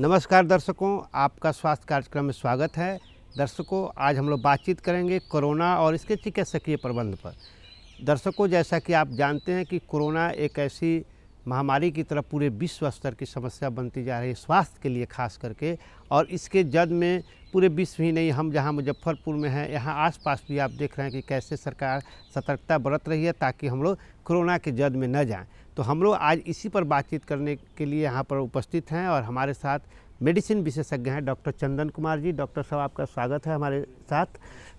नमस्कार दर्शकों, आपका स्वास्थ्य कार्यक्रम में स्वागत है। दर्शकों, आज हम लोग बातचीत करेंगे कोरोना और इसके चिकित्सकीय प्रबंध पर। दर्शकों, जैसा कि आप जानते हैं कि कोरोना एक ऐसी महामारी की तरफ पूरे विश्व स्तर की समस्या बनती जा रही है, स्वास्थ्य के लिए खास करके। और इसके जद में पूरे विश्व ही नहीं, हम जहां मुजफ्फरपुर में हैं, यहाँ आसपास भी आप देख रहे हैं कि कैसे सरकार सतर्कता बरत रही है ताकि हम लोग कोरोना के जद में न जाएं। तो हम लोग आज इसी पर बातचीत करने के लिए यहाँ पर उपस्थित हैं और हमारे साथ मेडिसिन विशेषज्ञ हैं डॉक्टर चंदन कुमार जी। डॉक्टर साहब, आपका स्वागत है हमारे साथ।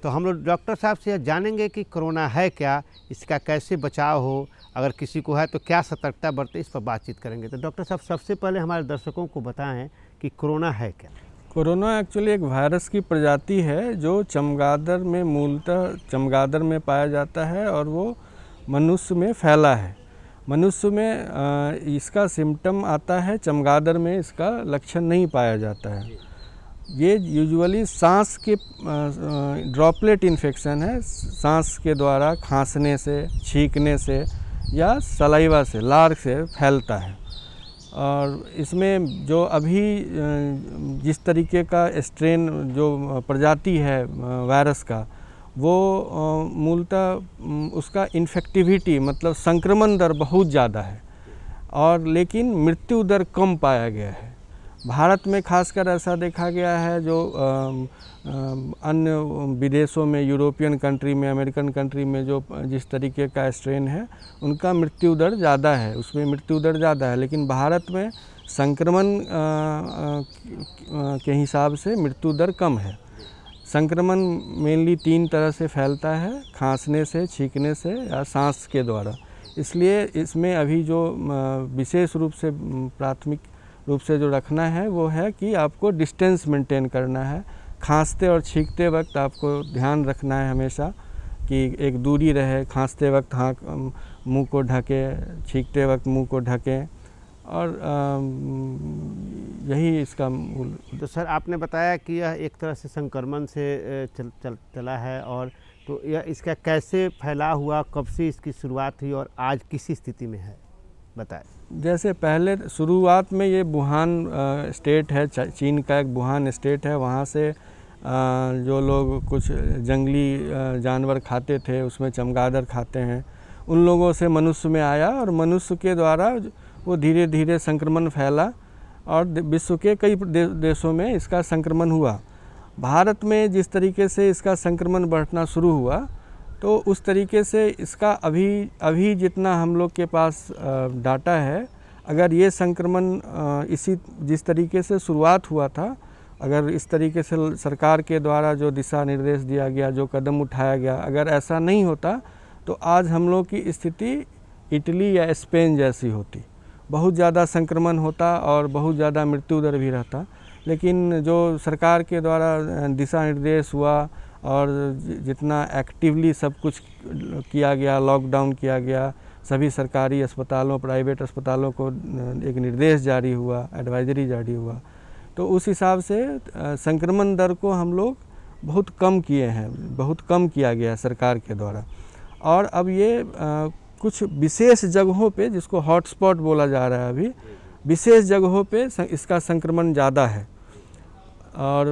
तो हम लोग डॉक्टर साहब से जानेंगे कि कोरोना है क्या, इसका कैसे बचाव हो, अगर किसी को है तो क्या सतर्कता बरते, इस पर बातचीत करेंगे। तो डॉक्टर साहब, सबसे पहले हमारे दर्शकों को बताएं कि कोरोना है क्या। कोरोना एक्चुअली एक वायरस की प्रजाति है जो चमगादड़ में मूलतः चमगादड़ में पाया जाता है और वो मनुष्य में फैला है। मनुष्य में इसका सिम्टम आता है, चमगादड़ में इसका लक्षण नहीं पाया जाता है। ये यूजुअली सांस के ड्रॉपलेट इन्फेक्शन है, सांस के द्वारा खांसने से, छींकने से या सलाइवा से, लार से फैलता है। और इसमें जो अभी जिस तरीके का स्ट्रेन जो प्रजाति है वायरस का, वो मूलतः उसका इन्फेक्टिविटी मतलब संक्रमण दर बहुत ज़्यादा है और लेकिन मृत्यु दर कम पाया गया है। भारत में खासकर ऐसा देखा गया है, जो अन्य विदेशों में, यूरोपियन कंट्री में, अमेरिकन कंट्री में जो जिस तरीके का स्ट्रेन है उनका मृत्यु दर ज़्यादा है, उसमें मृत्यु दर ज़्यादा है। लेकिन भारत में संक्रमण के हिसाब से मृत्यु दर कम है। संक्रमण मेनली 3 तरह से फैलता है, खांसने से, छींकने से या सांस के द्वारा। इसलिए इसमें अभी जो विशेष रूप से प्राथमिक रूप से जो रखना है वो है कि आपको डिस्टेंस मेंटेन करना है। खांसते और छींकते वक्त आपको ध्यान रखना है हमेशा कि एक दूरी रहे। खांसते वक्त मुंह को ढकें, छींकते वक्त मुंह को ढकें, और यही इसका मूल। तो सर, आपने बताया कि यह एक तरह से संक्रमण से चला है, और तो यह इसका कैसे फैला हुआ, कब से इसकी शुरुआत हुई और आज किस स्थिति में है, बताएं। जैसे पहले शुरुआत में ये वुहान स्टेट है, चीन का एक वुहान स्टेट है, वहाँ से जो लोग कुछ जंगली जानवर खाते थे, उसमें चमगादड़ खाते हैं, उन लोगों से मनुष्य में आया और मनुष्य के द्वारा वो धीरे धीरे संक्रमण फैला और विश्व के कई देशों में इसका संक्रमण हुआ। भारत में जिस तरीके से इसका संक्रमण बढ़ना शुरू हुआ, तो उस तरीके से इसका अभी जितना हम लोग के पास डाटा है, अगर ये संक्रमण जिस तरीके से शुरुआत हुआ था, अगर इस तरीके से सरकार के द्वारा जो दिशा निर्देश दिया गया, जो कदम उठाया गया, अगर ऐसा नहीं होता तो आज हम लोग की स्थिति इटली या स्पेन जैसी होती। बहुत ज़्यादा संक्रमण होता और बहुत ज़्यादा मृत्यु दर भी रहता। लेकिन जो सरकार के द्वारा दिशा निर्देश हुआ और जितना एक्टिवली सब कुछ किया गया, लॉकडाउन किया गया, सभी सरकारी अस्पतालों, प्राइवेट अस्पतालों को एक निर्देश जारी हुआ, एडवाइजरी जारी हुआ, तो उस हिसाब से संक्रमण दर को हम लोग बहुत कम किए हैं, बहुत कम किया गया सरकार के द्वारा। और अब ये कुछ विशेष जगहों पे, जिसको हॉटस्पॉट बोला जा रहा है अभी, विशेष जगहों पे इसका संक्रमण ज़्यादा है। और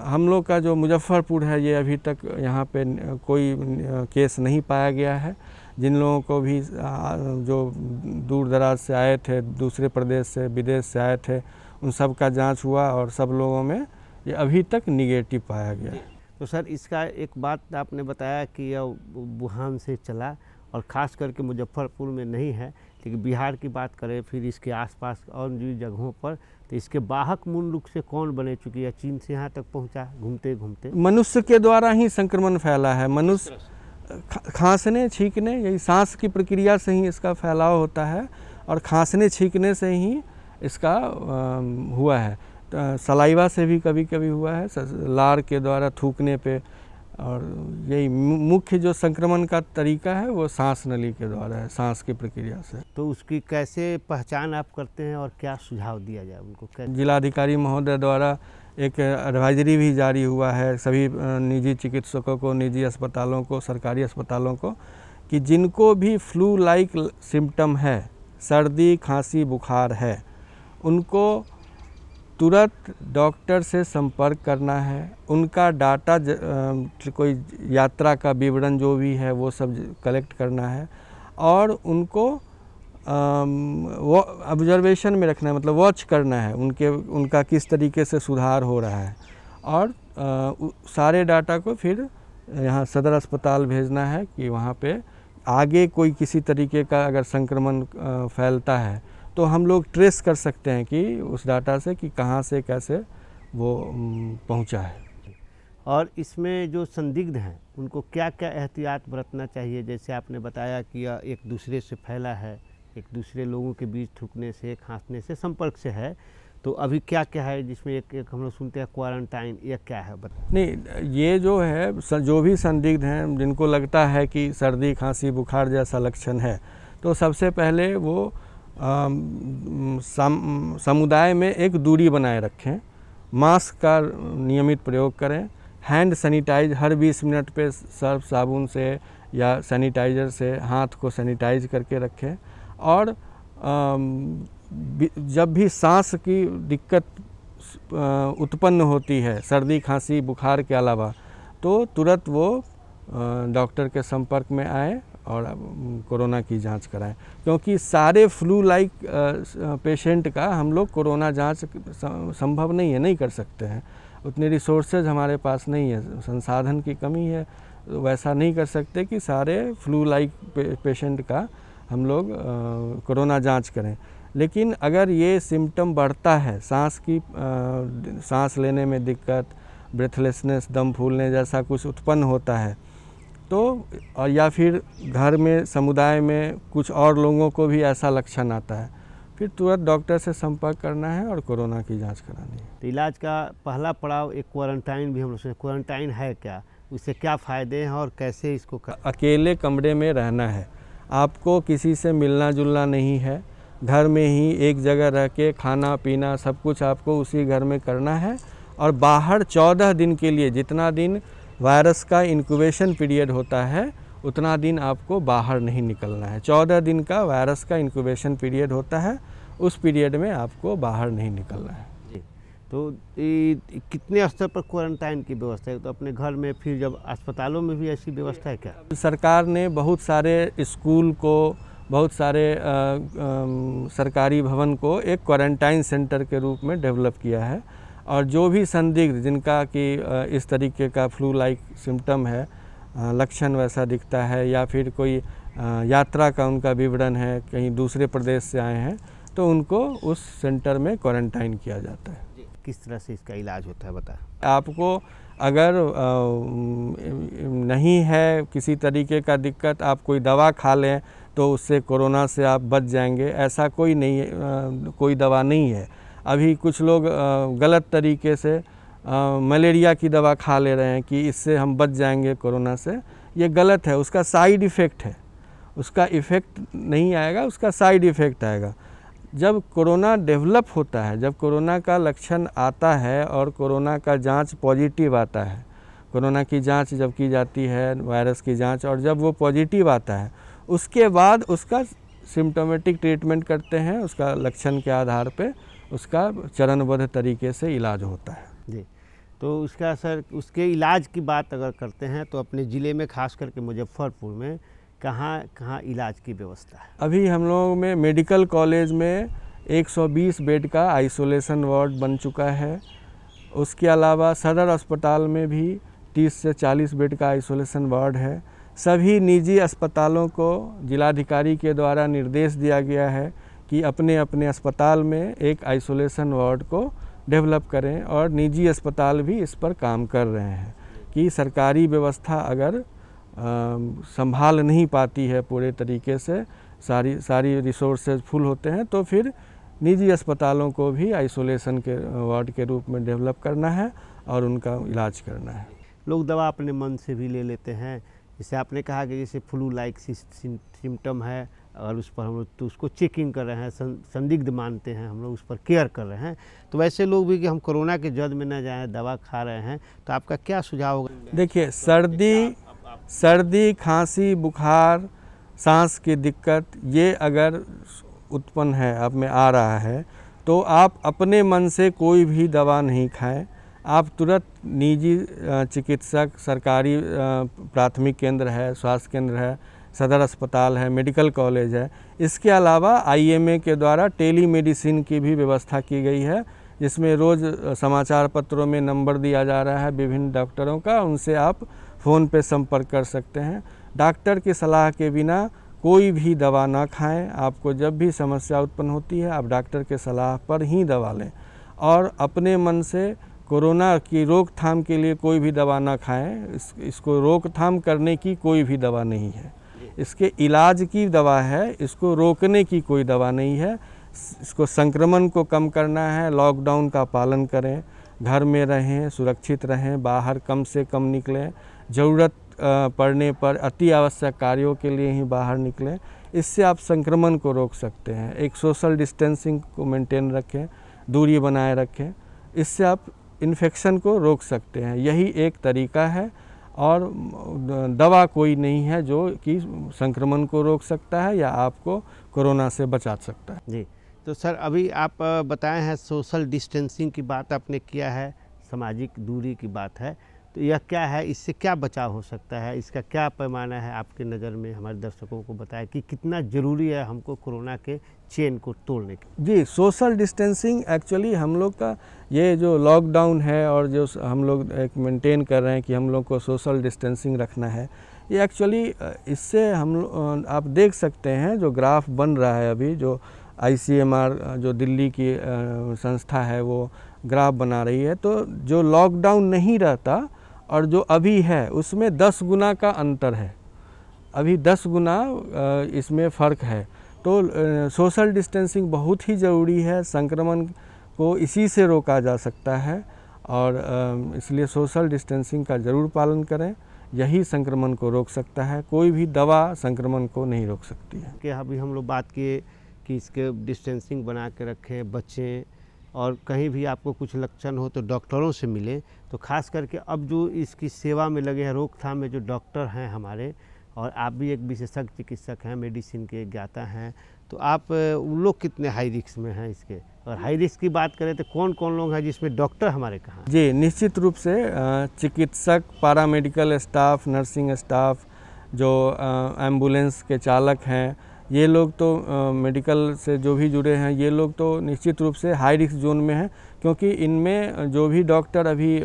हम लोग का जो मुजफ्फरपुर है, ये अभी तक यहाँ पे कोई केस नहीं पाया गया है। जिन लोगों को भी जो दूर दराज से आए थे, दूसरे प्रदेश से, विदेश से आए थे, उन सब का जांच हुआ और सब लोगों में ये अभी तक निगेटिव पाया गया है। तो सर, इसका एक बात आपने बताया कि यह वुहान से चला और ख़ास करके मुजफ्फरपुर में नहीं है, लेकिन बिहार की बात करें, फिर इसके आसपास और भी जगहों पर, तो इसके वाहक मूल रूप से कौन बने चुकी है? चीन से यहाँ तक पहुँचा घूमते घूमते मनुष्य के द्वारा ही संक्रमण फैला है। मनुष्य खांसने, छींकने, यही सांस की प्रक्रिया से ही इसका फैलाव होता है और खांसने छींकने से ही इसका हुआ है। सलाइवा से भी कभी कभी हुआ है, लार के द्वारा थूकने पे। और यही मुख्य जो संक्रमण का तरीका है वो सांस नली के द्वारा है, सांस की प्रक्रिया से। तो उसकी कैसे पहचान आप करते हैं और क्या सुझाव दिया जाए उनको? जिलाधिकारी महोदय द्वारा एक एडवाइजरी भी जारी हुआ है सभी निजी चिकित्सकों को, निजी अस्पतालों को, सरकारी अस्पतालों को, कि जिनको भी फ्लू लाइक सिम्टम है, सर्दी, खांसी, बुखार है, उनको तुरंत डॉक्टर से संपर्क करना है। उनका डाटा कोई यात्रा का विवरण जो भी है वो सब कलेक्ट करना है और उनको वो ऑब्जर्वेशन में रखना है, मतलब वॉच करना है उनका किस तरीके से सुधार हो रहा है और सारे डाटा को फिर यहाँ सदर अस्पताल भेजना है कि वहाँ पे आगे कोई किसी तरीके का अगर संक्रमण फैलता है तो हम लोग ट्रेस कर सकते हैं कि उस डाटा से कि कहाँ से कैसे वो पहुँचा है। और इसमें जो संदिग्ध हैं उनको क्या क्या एहतियात बरतना चाहिए? जैसे आपने बताया कि यह एक दूसरे से फैला है, एक दूसरे लोगों के बीच थूकने से, खांसने से, संपर्क से है, तो अभी क्या क्या है जिसमें एक हम लोग सुनते हैं क्वारंटाइन, ये क्या है नहीं, ये जो है जो भी संदिग्ध हैं जिनको लगता है कि सर्दी खांसी बुखार जैसा लक्षण है तो सबसे पहले वो समुदाय में एक दूरी बनाए रखें, मास्क का नियमित प्रयोग करें, हैंड सैनिटाइज हर 20 मिनट पे सर्फ साबुन से या सैनिटाइज़र से हाथ को सैनिटाइज करके रखें और जब भी सांस की दिक्कत उत्पन्न होती है सर्दी खांसी बुखार के अलावा तो तुरंत वो डॉक्टर के संपर्क में आए और कोरोना की जांच कराएं, क्योंकि सारे फ्लू लाइक पेशेंट का हम लोग कोरोना जांच संभव नहीं है, नहीं कर सकते हैं, उतने रिसोर्सेज हमारे पास नहीं है, संसाधन की कमी है, वैसा नहीं कर सकते कि सारे फ्लू लाइक पेशेंट का हम लोग कोरोना जांच करें। लेकिन अगर ये सिम्टम बढ़ता है, सांस लेने में दिक्कत, ब्रेथलेसनेस, दम फूलने जैसा कुछ उत्पन्न होता है तो और या फिर घर में समुदाय में कुछ और लोगों को भी ऐसा लक्षण आता है, फिर तुरंत डॉक्टर से संपर्क करना है और कोरोना की जांच करानी है। तो इलाज का पहला पड़ाव एक क्वारंटाइन भी हम लोग सोचते, क्वारंटाइन है क्या, उससे क्या फ़ायदे हैं और कैसे इसको अकेले कमरे में रहना है, आपको किसी से मिलना जुलना नहीं है, घर में ही एक जगह रह के खाना पीना सब कुछ आपको उसी घर में करना है और बाहर 14 दिन के लिए, जितना दिन वायरस का इंक्यूबेशन पीरियड होता है उतना दिन आपको बाहर नहीं निकलना है। 14 दिन का वायरस का इंक्यूबेशन पीरियड होता है, उस पीरियड में आपको बाहर नहीं निकलना है। जी, तो कितने स्तर पर क्वारंटाइन की व्यवस्था है? तो अपने घर में, फिर जब अस्पतालों में भी ऐसी व्यवस्था है क्या? सरकार ने बहुत सारे स्कूल को, बहुत सारे सरकारी भवन को एक क्वारंटाइन सेंटर के रूप में डेवलप किया है और जो भी संदिग्ध जिनका कि इस तरीके का फ्लू लाइक सिम्टम है, लक्षण वैसा दिखता है या फिर कोई यात्रा का उनका विवरण है, कहीं दूसरे प्रदेश से आए हैं, तो उनको उस सेंटर में क्वारंटाइन किया जाता है। किस तरह से इसका इलाज होता है बताएं? आपको अगर नहीं है किसी तरीके का दिक्कत, आप कोई दवा खा लें तो उससे कोरोना से आप बच जाएंगे, ऐसा कोई नहीं है, कोई दवा नहीं है। अभी कुछ लोग गलत तरीके से मलेरिया की दवा खा ले रहे हैं कि इससे हम बच जाएंगे कोरोना से, ये गलत है, उसका साइड इफ़ेक्ट है, उसका इफ़ेक्ट नहीं आएगा, उसका साइड इफ़ेक्ट आएगा। जब कोरोना डेवलप होता है, जब कोरोना का लक्षण आता है और कोरोना का जांच पॉजिटिव आता है, कोरोना की जांच जब की जाती है, वायरस की जांच, और जब वो पॉजिटिव आता है उसके बाद उसका सिम्टोमेटिक ट्रीटमेंट करते हैं, उसका लक्षण के आधार पे उसका चरणबद्ध तरीके से इलाज होता है। जी, तो उसका सर, उसके इलाज की बात अगर करते हैं तो अपने ज़िले में खास करके मुजफ्फरपुर में कहाँ कहाँ इलाज की व्यवस्था है? अभी हम लोग में मेडिकल कॉलेज में 120 बेड का आइसोलेशन वार्ड बन चुका है। उसके अलावा सदर अस्पताल में भी 30 से 40 बेड का आइसोलेशन वार्ड है। सभी निजी अस्पतालों को जिलाधिकारी के द्वारा निर्देश दिया गया है कि अपने अपने अस्पताल में एक आइसोलेशन वार्ड को डेवलप करें और निजी अस्पताल भी इस पर काम कर रहे हैं कि सरकारी व्यवस्था अगर संभाल नहीं पाती है पूरे तरीके से, सारी रिसोर्सेज फुल होते हैं, तो फिर निजी अस्पतालों को भी आइसोलेशन के वार्ड के रूप में डेवलप करना है और उनका इलाज करना है। लोग दवा अपने मन से भी ले लेते हैं, जैसे आपने कहा कि जैसे फ्लू लाइक सिम्टम है और उस पर हम लोग तो उसको चेकिंग कर रहे हैं, संदिग्ध मानते हैं, हम लोग उस पर केयर कर रहे हैं, तो वैसे लोग भी कि हम कोरोना के जद में न जाएं, दवा खा रहे हैं, तो आपका क्या सुझाव होगा? देखिए, सर्दी खांसी बुखार सांस की दिक्कत ये अगर उत्पन्न है, अब में आ रहा है, तो आप अपने मन से कोई भी दवा नहीं खाएं। आप तुरंत निजी चिकित्सक, सरकारी प्राथमिक केंद्र है, स्वास्थ्य केंद्र है, सदर अस्पताल है, मेडिकल कॉलेज है, इसके अलावा IMA के द्वारा टेली मेडिसिन की भी व्यवस्था की गई है, जिसमें रोज़ समाचार पत्रों में नंबर दिया जा रहा है विभिन्न डॉक्टरों का, उनसे आप फ़ोन पे संपर्क कर सकते हैं। डॉक्टर की सलाह के बिना कोई भी दवा ना खाएं। आपको जब भी समस्या उत्पन्न होती है आप डॉक्टर के सलाह पर ही दवा लें, और अपने मन से कोरोना की रोकथाम के लिए कोई भी दवा ना खाएं। इसको रोकथाम करने की कोई भी दवा नहीं है, इसके इलाज की दवा है, इसको रोकने की कोई दवा नहीं है। इसको संक्रमण को कम करना है। लॉकडाउन का पालन करें, घर में रहें, सुरक्षित रहें, बाहर कम से कम निकलें, ज़रूरत पड़ने पर अति आवश्यक कार्यों के लिए ही बाहर निकलें। इससे आप संक्रमण को रोक सकते हैं। एक सोशल डिस्टेंसिंग को मेंटेन रखें, दूरी बनाए रखें, इससे आप इन्फेक्शन को रोक सकते हैं। यही एक तरीका है, और दवा कोई नहीं है जो कि संक्रमण को रोक सकता है या आपको कोरोना से बचा सकता है। जी, तो सर अभी आप बताए हैं सोशल डिस्टेंसिंग की बात आपने किया है, सामाजिक दूरी की बात है, तो यह क्या है, इससे क्या बचाव हो सकता है, इसका क्या पैमाना है आपके नज़र में? हमारे दर्शकों को बताएं कि कितना ज़रूरी है हमको कोरोना के चेन को तोड़ने की। जी, सोशल डिस्टेंसिंग एक्चुअली हम लोग का ये जो लॉकडाउन है और जो हम लोग एक मेंटेन कर रहे हैं कि हम लोग को सोशल डिस्टेंसिंग रखना है, ये एक्चुअली इससे हम आप देख सकते हैं जो ग्राफ बन रहा है अभी, जो ICMR जो दिल्ली की संस्था है वो ग्राफ बना रही है, तो जो लॉकडाउन नहीं रहता और जो अभी है उसमें 10 गुना का अंतर है। अभी 10 गुना इसमें फ़र्क है। तो सोशल डिस्टेंसिंग बहुत ही ज़रूरी है। संक्रमण को इसी से रोका जा सकता है, और इसलिए सोशल डिस्टेंसिंग का ज़रूर पालन करें। यही संक्रमण को रोक सकता है, कोई भी दवा संक्रमण को नहीं रोक सकती है। कि अभी हम लोग बात किए कि इसके डिस्टेंसिंग बना के रखें, बचें, और कहीं भी आपको कुछ लक्षण हो तो डॉक्टरों से मिलें। तो ख़ास करके अब जो इसकी सेवा में लगे हैं, रोकथाम में जो डॉक्टर हैं हमारे, और आप भी एक विशेषज्ञ चिकित्सक हैं, मेडिसिन के ज्ञाता हैं, तो आप उन लोग कितने हाई रिस्क में हैं इसके? और हाई रिस्क की बात करें तो कौन कौन लोग हैं जिसमें डॉक्टर हमारे कहाँ? जी, निश्चित रूप से चिकित्सक, पैरामेडिकल स्टाफ, नर्सिंग स्टाफ, जो एम्बुलेंस के चालक हैं, ये लोग तो मेडिकल से जो भी जुड़े हैं, ये लोग तो निश्चित रूप से हाई रिस्क जोन में हैं, क्योंकि इनमें जो भी डॉक्टर अभी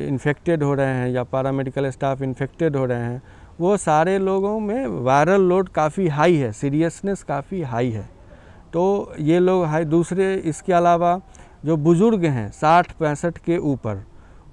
इन्फेक्टेड हो रहे हैं या पैरामेडिकल स्टाफ इन्फेक्टेड हो रहे हैं, वो सारे लोगों में वायरल लोड काफ़ी हाई है, सीरियसनेस काफ़ी हाई है। तो ये लोग हाई। दूसरे इसके अलावा जो बुज़ुर्ग हैं 60-65 के ऊपर,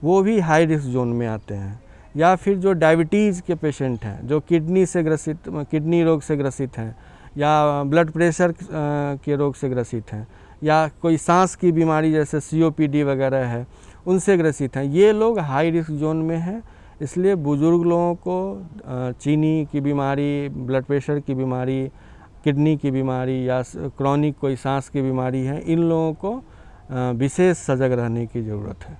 वो भी हाई रिस्क जोन में आते हैं। या फिर जो डायबिटीज़ के पेशेंट हैं, जो किडनी रोग से ग्रसित हैं, या ब्लड प्रेशर के रोग से ग्रसित हैं, या कोई सांस की बीमारी जैसे COPD वगैरह है, उनसे ग्रसित हैं, ये लोग हाई रिस्क जोन में हैं। इसलिए बुज़ुर्ग लोगों को चीनी की बीमारी, ब्लड प्रेशर की बीमारी, किडनी की बीमारी या क्रॉनिक कोई सांस की बीमारी है, इन लोगों को विशेष सजग रहने की ज़रूरत है।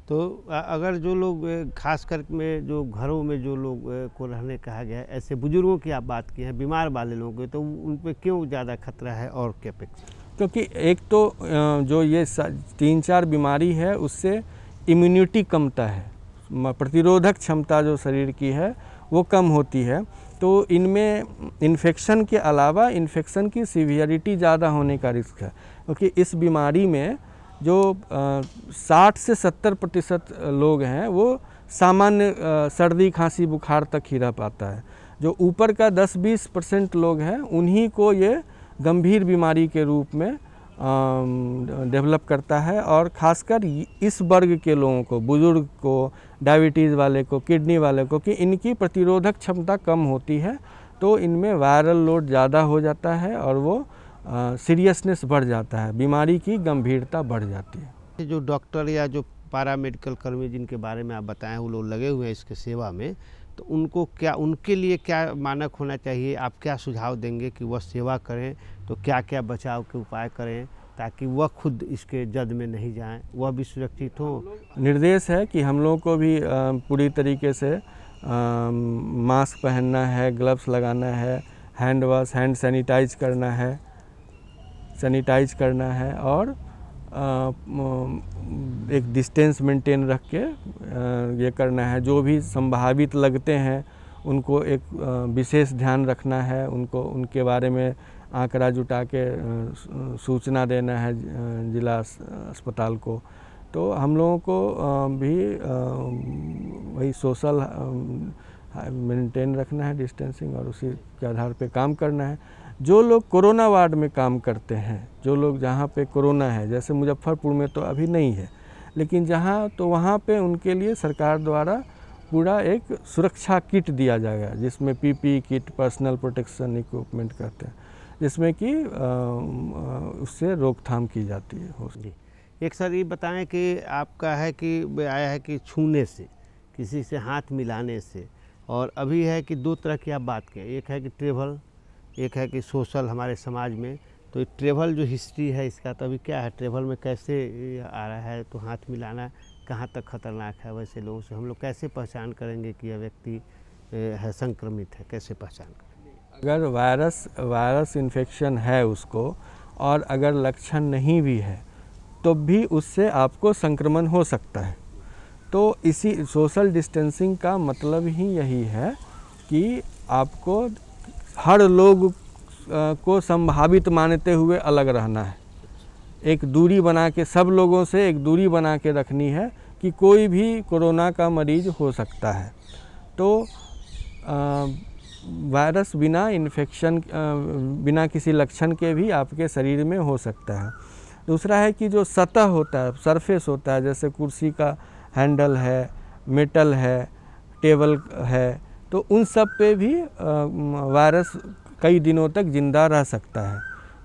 तो अगर जो लोग खास कर में जो घरों में जो लोग को रहने कहा गया है, ऐसे बुजुर्गों की आप बात की हैं, बीमार वाले लोगों की, तो उन पे क्यों ज़्यादा खतरा है और क्या अपेक्षा? क्योंकि एक तो जो ये 3-4 बीमारी है उससे इम्यूनिटी कमता है, प्रतिरोधक क्षमता जो शरीर की है वो कम होती है। तो इनमें इन्फेक्शन के अलावा इन्फेक्शन की सीवियरिटी ज़्यादा होने का रिस्क है, क्योंकि इस बीमारी में जो 60 से 70% लोग हैं वो सामान्य सर्दी खांसी बुखार तक ही रह पाता है। जो ऊपर का 10-20% लोग हैं उन्हीं को ये गंभीर बीमारी के रूप में डेवलप करता है। और ख़ासकर इस वर्ग के लोगों को, बुज़ुर्ग को, डायबिटीज़ वाले को, किडनी वाले को, कि इनकी प्रतिरोधक क्षमता कम होती है, तो इनमें वायरल लोड ज़्यादा हो जाता है और वो सीरियसनेस बढ़ जाता है, बीमारी की गंभीरता बढ़ जाती है। जो डॉक्टर या जो पैरामेडिकल कर्मी जिनके बारे में आप बताएं, वो लोग लगे हुए हैं इसके सेवा में, तो उनको क्या, उनके लिए क्या मानक होना चाहिए? आप क्या सुझाव देंगे कि वह सेवा करें? तो क्या क्या बचाव के उपाय करें ताकि वह खुद इसके जद में नहीं जाएं, वह भी सुरक्षित हो? निर्देश है कि हम लोगों को भी पूरी तरीके से मास्क पहनना है, ग्लव्स लगाना है, हैंड वॉश, हैंड सैनिटाइज करना है, सैनिटाइज करना है और एक डिस्टेंस मेंटेन रख के ये करना है। जो भी संभावित लगते हैं उनको एक विशेष ध्यान रखना है, उनको उनके बारे में आंकड़ा जुटा के सूचना देना है जिला अस्पताल को। तो हम लोगों को भी वही सोशल मेंटेन रखना है, डिस्टेंसिंग, और उसी के आधार पे काम करना है। जो लोग कोरोना वार्ड में काम करते हैं, जो लोग जहाँ पे कोरोना है, जैसे मुजफ्फरपुर में तो अभी नहीं है, लेकिन जहाँ तो वहाँ पे उनके लिए सरकार द्वारा पूरा एक सुरक्षा किट दिया जाएगा, जिसमें PP kit, personal protection equipment कहते हैं, जिसमें कि उससे रोकथाम की जाती है। जी, एक सर ये बताएं कि आपका है कि आया है कि छूने से, किसी से हाथ मिलाने से, और अभी है कि दो तरह की आप बात करें, एक है कि ट्रेवल, एक है कि सोशल हमारे समाज में। तो ट्रेवल जो हिस्ट्री है इसका, तो अभी क्या है, ट्रेवल में कैसे आ रहा है, तो हाथ मिलाना कहाँ तक खतरनाक है, वैसे लोगों से हम लोग कैसे पहचान करेंगे कि यह व्यक्ति है संक्रमित है, कैसे पहचान करेंगे? अगर वायरस इन्फेक्शन है उसको, और अगर लक्षण नहीं भी है, तो भी उससे आपको संक्रमण हो सकता है। तो इसी सोशल डिस्टेंसिंग का मतलब ही यही है कि आपको हर लोग को संभावित मानते हुए अलग रहना है। एक दूरी बना के, सब लोगों से एक दूरी बना के रखनी है कि कोई भी कोरोना का मरीज हो सकता है। तो वायरस बिना इन्फेक्शन, बिना किसी लक्षण के भी आपके शरीर में हो सकता है। दूसरा है कि जो सतह होता है, सरफेस होता है, जैसे कुर्सी का हैंडल है, मेटल है, टेबल है, तो उन सब पे भी वायरस कई दिनों तक जिंदा रह सकता है।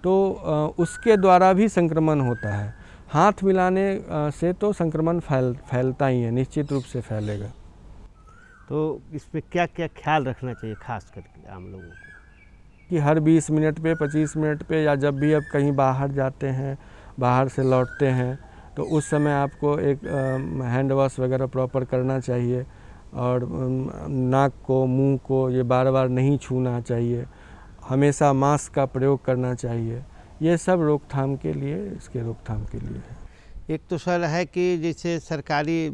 तो उसके द्वारा भी संक्रमण होता है। हाथ मिलाने से तो संक्रमण फैलता ही है, निश्चित रूप से फैलेगा। तो इसमें क्या क्या ख्याल रखना चाहिए खास करके आम लोगों को? कि हर 20 मिनट पे, 25 मिनट पे, या जब भी आप कहीं बाहर जाते हैं, बाहर से लौटते हैं, तो उस समय आपको एक हैंड वॉश वगैरह प्रॉपर करना चाहिए, और नाक को, मुंह को ये बार बार नहीं छूना चाहिए। हमेशा मास्क का प्रयोग करना चाहिए। ये सब रोकथाम के लिए, इसके रोकथाम के लिए है। एक तो सर है कि जैसे सरकारी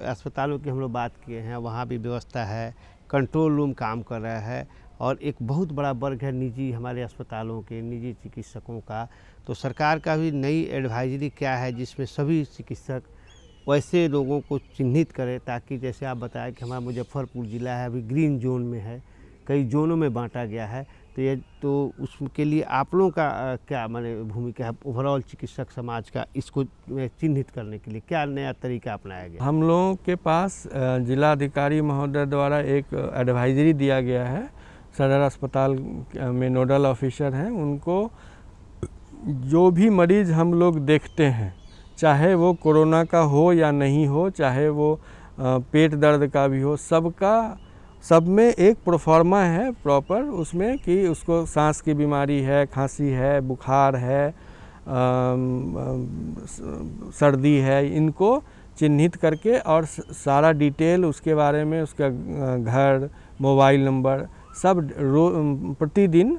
अस्पतालों की हम लोग बात किए हैं, वहाँ भी व्यवस्था है, कंट्रोल रूम काम कर रहा है, और एक बहुत बड़ा वर्ग है निजी, हमारे अस्पतालों के निजी चिकित्सकों का। तो सरकार का भी नई एडवाइजरी क्या है जिसमें सभी चिकित्सक वैसे लोगों को चिन्हित करें, ताकि जैसे आप बताया कि हमारा मुजफ्फरपुर ज़िला है अभी ग्रीन जोन में है, कई जोनों में बांटा गया है। तो ये तो उसके लिए आप लोगों का क्या माने भूमिका है ओवरऑल चिकित्सक समाज का, इसको चिन्हित करने के लिए क्या नया तरीका अपनाया गया? हम लोगों के पास जिलाधिकारी महोदय द्वारा एक एडवाइजरी दिया गया है। सदर अस्पताल में नोडल ऑफिसर हैं, उनको जो भी मरीज़ हम लोग देखते हैं, चाहे वो कोरोना का हो या नहीं हो, चाहे वो पेट दर्द का भी हो, सब में एक प्रोफार्मा है प्रॉपर, उसमें कि उसको सांस की बीमारी है, खांसी है, बुखार है, सर्दी है, इनको चिन्हित करके और सारा डिटेल उसके बारे में, उसका घर, मोबाइल नंबर सब प्रतिदिन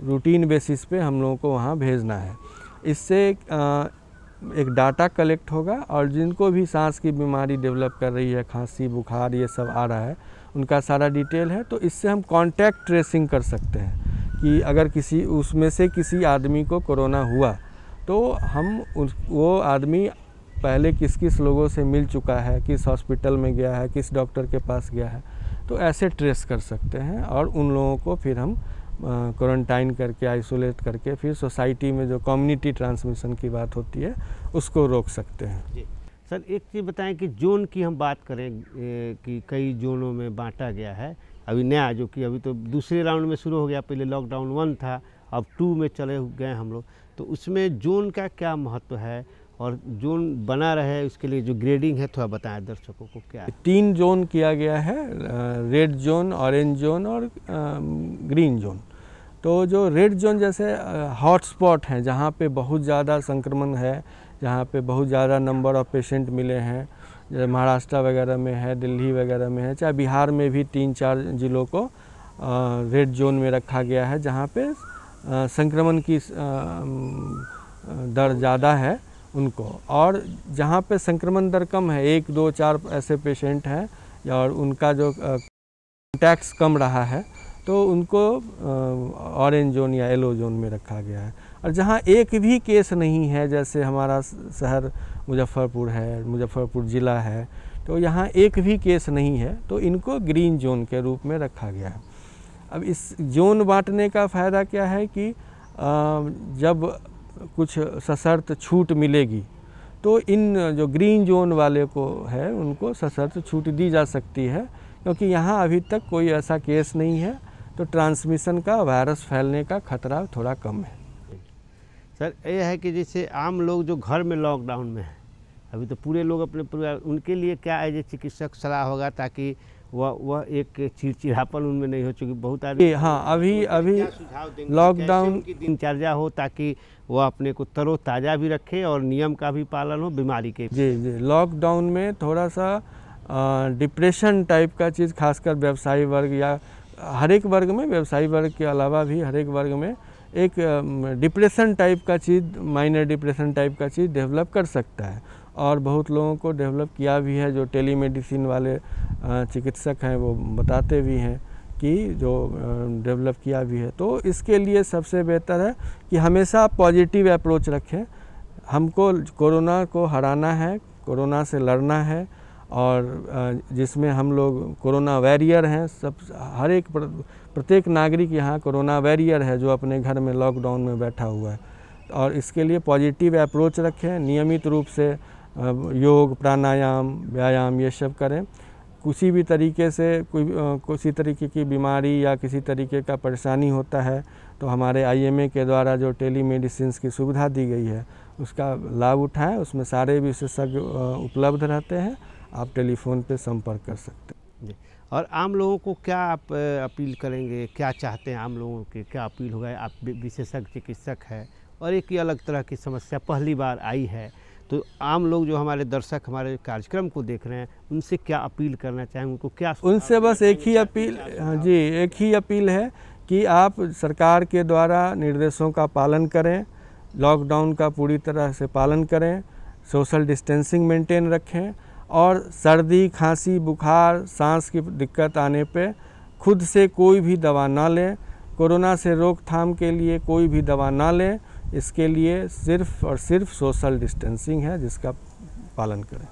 रूटीन बेसिस पे हम लोगों को वहाँ भेजना है। इससे एक डाटा कलेक्ट होगा, और जिनको भी सांस की बीमारी डेवलप कर रही है, खांसी, बुखार ये सब आ रहा है, उनका सारा डिटेल है। तो इससे हम कांटेक्ट ट्रेसिंग कर सकते हैं कि अगर किसी उसमें से किसी आदमी को कोरोना हुआ, तो हम वो आदमी पहले किस किस लोगों से मिल चुका है, किस हॉस्पिटल में गया है, किस डॉक्टर के पास गया है, तो ऐसे ट्रेस कर सकते हैं। और उन लोगों को फिर हम क्वारंटाइन करके, आइसोलेट करके, फिर सोसाइटी में जो कम्युनिटी ट्रांसमिशन की बात होती है उसको रोक सकते हैं। जी सर, एक चीज़ बताएं कि जोन की हम बात करें कि कई जोनों में बांटा गया है अभी नया, जो कि अभी तो दूसरे राउंड में शुरू हो गया, पहले लॉकडाउन 1 था, अब 2 में चले गए हम लोग। तो उसमें जोन का क्या महत्व है, और जोन बना रहे उसके लिए जो ग्रेडिंग है थोड़ा बताएं दर्शकों को क्या है? 3 जोन किया गया है, रेड जोन, ऑरेंज जोन और ग्रीन जोन। तो जो रेड जोन जैसे हॉटस्पॉट हैं, जहाँ पे बहुत ज़्यादा संक्रमण है, जहाँ पे बहुत ज़्यादा नंबर ऑफ पेशेंट मिले हैं, जैसे महाराष्ट्र वगैरह में है, दिल्ली वगैरह में है, चाहे बिहार में भी 3-4 ज़िलों को रेड जोन में रखा गया है, जहाँ पे संक्रमण की दर ज़्यादा है उनको, और जहाँ पे संक्रमण दर कम है, 1, 2, 4 ऐसे पेशेंट हैं और उनका जो टैक्स कम रहा है, तो उनको ऑरेंज जोन या येलो जोन में रखा गया है। और जहाँ एक भी केस नहीं है, जैसे हमारा शहर मुजफ्फरपुर है, मुजफ्फरपुर ज़िला है, तो यहाँ एक भी केस नहीं है, तो इनको ग्रीन जोन के रूप में रखा गया है। अब इस जोन बांटने का फ़ायदा क्या है कि जब कुछ सशर्त छूट मिलेगी तो इन जो ग्रीन जोन वाले को है उनको सशर्त छूट दी जा सकती है, क्योंकि यहाँ अभी तक कोई ऐसा केस नहीं है, तो ट्रांसमिशन का, वायरस फैलने का खतरा थोड़ा कम है। सर ये है कि जैसे आम लोग जो घर में लॉकडाउन में हैं, अभी तो पूरे लोग अपने परिवार, उनके लिए क्या एज ए चिकित्सक सलाह होगा ताकि वह एक चिड़चिड़ापन उनमें नहीं हो, चुकी बहुत आदमी। हाँ, अभी लॉकडाउन की दिनचर्या हो ताकि वह अपने को तरोताज़ा भी रखे और नियम का भी पालन हो बीमारी के। जी, लॉकडाउन में थोड़ा सा डिप्रेशन टाइप का चीज़, खासकर व्यवसायी वर्ग या हर एक वर्ग में, व्यवसायी वर्ग के अलावा भी हर एक वर्ग में एक डिप्रेशन टाइप का चीज़, माइनर डिप्रेशन टाइप का चीज़ डेवलप कर सकता है, और बहुत लोगों को डेवलप किया भी है। जो टेलीमेडिसिन वाले चिकित्सक हैं वो बताते भी हैं कि जो डेवलप किया भी है। तो इसके लिए सबसे बेहतर है कि हमेशा पॉजिटिव अप्रोच रखें। हमको कोरोना को हराना है, कोरोना से लड़ना है, और जिसमें हम लोग कोरोना वॉरियर हैं, सब हर एक प्रत्येक नागरिक यहाँ कोरोना वॉरियर है जो अपने घर में लॉकडाउन में बैठा हुआ है। और इसके लिए पॉजिटिव अप्रोच रखें, नियमित रूप से योग, प्राणायाम, व्यायाम ये सब करें। किसी भी तरीके से किसी तरीके की बीमारी या किसी तरीके का परेशानी होता है तो हमारे IMA के द्वारा जो टेलीमेडिसिन की सुविधा दी गई है उसका लाभ उठाएं। उसमें सारे विशेषज्ञ उपलब्ध रहते हैं, आप टेलीफोन पे संपर्क कर सकते हैं। जी, और आम लोगों को क्या आप अपील करेंगे, क्या चाहते हैं आम लोगों के, क्या अपील होगा? आप विशेषज्ञ चिकित्सक है और एक ही अलग तरह की समस्या पहली बार आई है, तो आम लोग जो हमारे दर्शक हमारे कार्यक्रम को देख रहे हैं उनसे क्या अपील करना चाहेंगे, उनको क्या? उनसे बस एक ही अपील, हाँ जी, एक ही अपील है कि आप सरकार के द्वारा निर्देशों का पालन करें, लॉकडाउन का पूरी तरह से पालन करें, सोशल डिस्टेंसिंग मेंटेन रखें, और सर्दी, खांसी, बुखार, सांस की दिक्कत आने पे खुद से कोई भी दवा ना लें। कोरोना से रोकथाम के लिए कोई भी दवा ना लें, इसके लिए सिर्फ और सिर्फ सोशल डिस्टेंसिंग है जिसका पालन करें।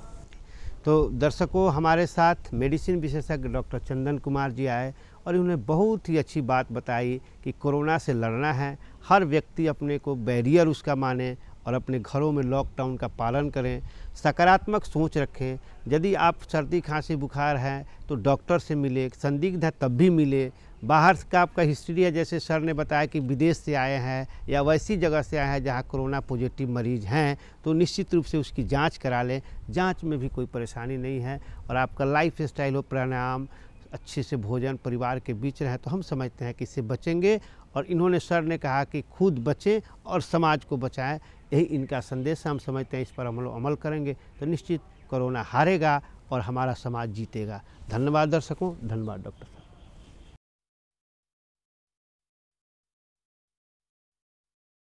तो दर्शकों, हमारे साथ मेडिसिन विशेषज्ञ डॉक्टर चंदन कुमार जी आए और उन्होंने बहुत ही अच्छी बात बताई कि कोरोना से लड़ना है, हर व्यक्ति अपने को बैरियर उसका माने और अपने घरों में लॉकडाउन का पालन करें, सकारात्मक सोच रखें। यदि आप सर्दी, खांसी, बुखार है तो डॉक्टर से मिले, संदिग्ध है तब भी मिले। बाहर का आपका हिस्ट्री है, जैसे सर ने बताया कि विदेश से आए हैं या वैसी जगह से आए हैं जहां कोरोना पॉजिटिव मरीज हैं, तो निश्चित रूप से उसकी जांच करा लें। जांच में भी कोई परेशानी नहीं है, और आपका लाइफ स्टाइल हो, प्राणायाम, अच्छे से भोजन, परिवार के बीच रहे, तो हम समझते हैं कि इससे बचेंगे। और इन्होंने, सर ने कहा कि खुद बचें और समाज को बचाएं, यही इनका संदेश है। हम समझते हैं इस पर हम लोग अमल करेंगे तो निश्चित कोरोना हारेगा और हमारा समाज जीतेगा। धन्यवाद दर्शकों, धन्यवाद डॉक्टर।